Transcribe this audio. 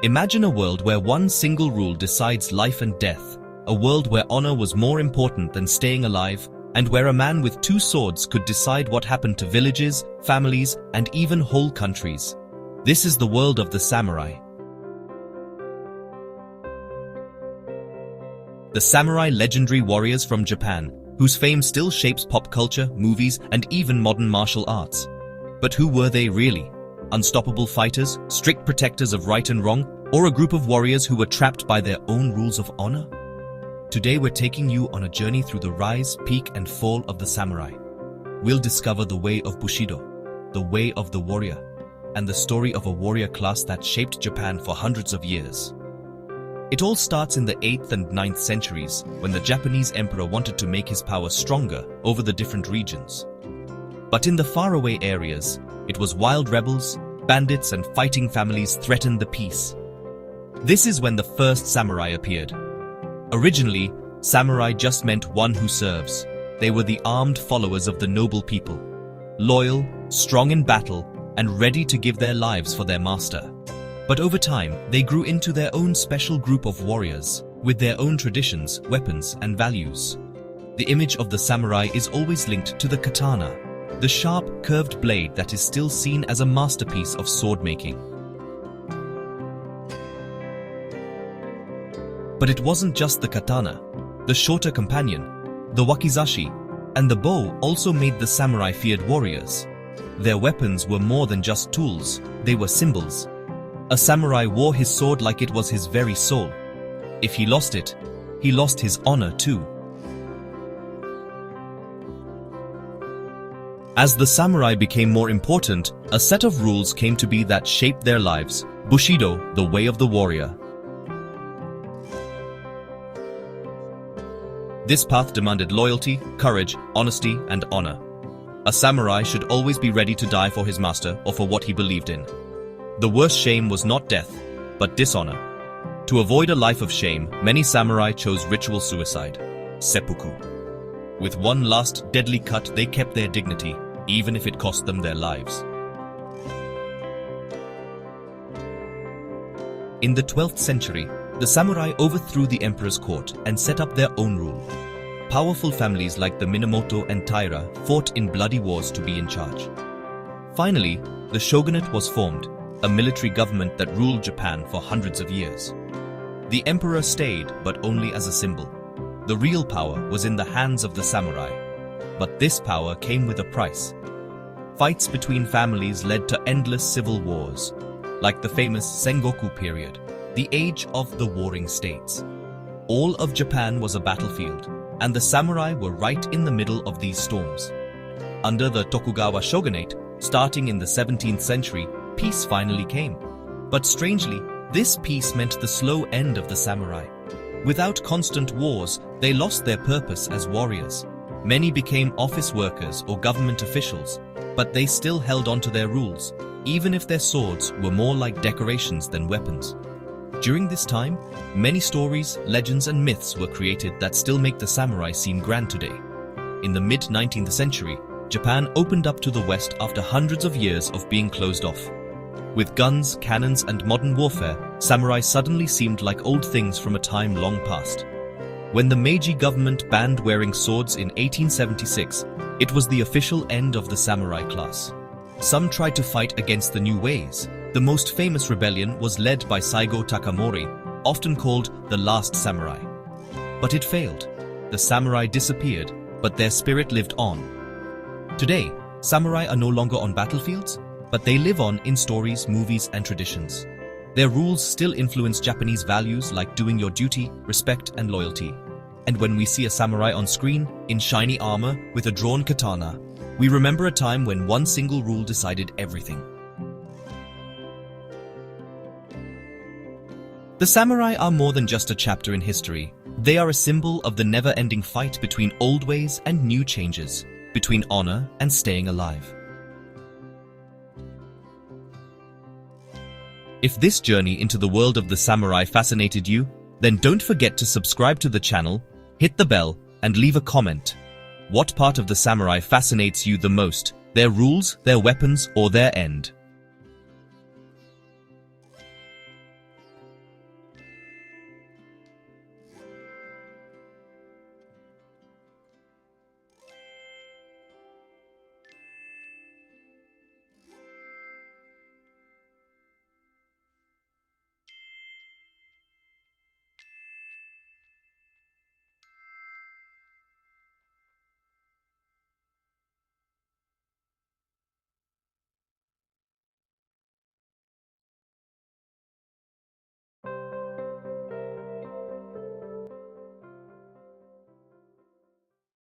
Imagine a world where one single rule decides life and death, a world where honor was more important than staying alive, and where a man with 2 swords could decide what happened to villages, families, and even whole countries. This is the world of the samurai. The samurai, legendary warriors from Japan, whose fame still shapes pop culture, movies, and even modern martial arts. But who were they really? Unstoppable fighters, strict protectors of right and wrong, or a group of warriors who were trapped by their own rules of honor? Today we're taking you on a journey through the rise, peak, and fall of the samurai. We'll discover the way of Bushido, the way of the warrior, and the story of a warrior class that shaped Japan for hundreds of years. It all starts in the 8th and 9th centuries, when the Japanese emperor wanted to make his power stronger over the different regions. But in the faraway areas, it was wild rebels, bandits, and fighting families threatened the peace. This is when the first samurai appeared. Originally, samurai just meant one who serves. They were the armed followers of the noble people, loyal, strong in battle, and ready to give their lives for their master. But over time, they grew into their own special group of warriors, with their own traditions, weapons, and values. The image of the samurai is always linked to the katana, the sharp, curved blade that is still seen as a masterpiece of sword-making. But it wasn't just the katana. The shorter companion, the wakizashi, and the bow also made the samurai feared warriors. Their weapons were more than just tools, they were symbols. A samurai wore his sword like it was his very soul. If he lost it, he lost his honor too. As the samurai became more important, a set of rules came to be that shaped their lives. Bushido, the way of the warrior. This path demanded loyalty, courage, honesty, and honor. A samurai should always be ready to die for his master or for what he believed in. The worst shame was not death, but dishonor. To avoid a life of shame, many samurai chose ritual suicide, seppuku. With one last deadly cut, they kept their dignity, even if it cost them their lives. In the 12th century, the samurai overthrew the emperor's court and set up their own rule. Powerful families like the Minamoto and Taira fought in bloody wars to be in charge. Finally, the shogunate was formed, a military government that ruled Japan for hundreds of years. The emperor stayed, but only as a symbol. The real power was in the hands of the samurai. But this power came with a price. Fights between families led to endless civil wars, like the famous Sengoku period, the age of the warring states. All of Japan was a battlefield, and the samurai were right in the middle of these storms. Under the Tokugawa shogunate, starting in the 17th century, peace finally came. But strangely, this peace meant the slow end of the samurai. Without constant wars, they lost their purpose as warriors. Many became office workers or government officials, but they still held on to their rules, even if their swords were more like decorations than weapons. During this time, many stories, legends, and myths were created that still make the samurai seem grand today. In the mid-19th century, Japan opened up to the West after hundreds of years of being closed off. With guns, cannons, and modern warfare, samurai suddenly seemed like old things from a time long past. When the Meiji government banned wearing swords in 1876, it was the official end of the samurai class. Some tried to fight against the new ways. The most famous rebellion was led by Saigo Takamori, often called the Last Samurai. But it failed. The samurai disappeared, but their spirit lived on. Today, samurai are no longer on battlefields, but they live on in stories, movies, and traditions. Their rules still influence Japanese values like doing your duty, respect, and loyalty. And when we see a samurai on screen, in shiny armor, with a drawn katana, we remember a time when one single rule decided everything. The samurai are more than just a chapter in history. They are a symbol of the never-ending fight between old ways and new changes, between honor and staying alive. If this journey into the world of the samurai fascinated you, then don't forget to subscribe to the channel, hit the bell, and leave a comment. What part of the samurai fascinates you the most? Their rules, their weapons, or their end?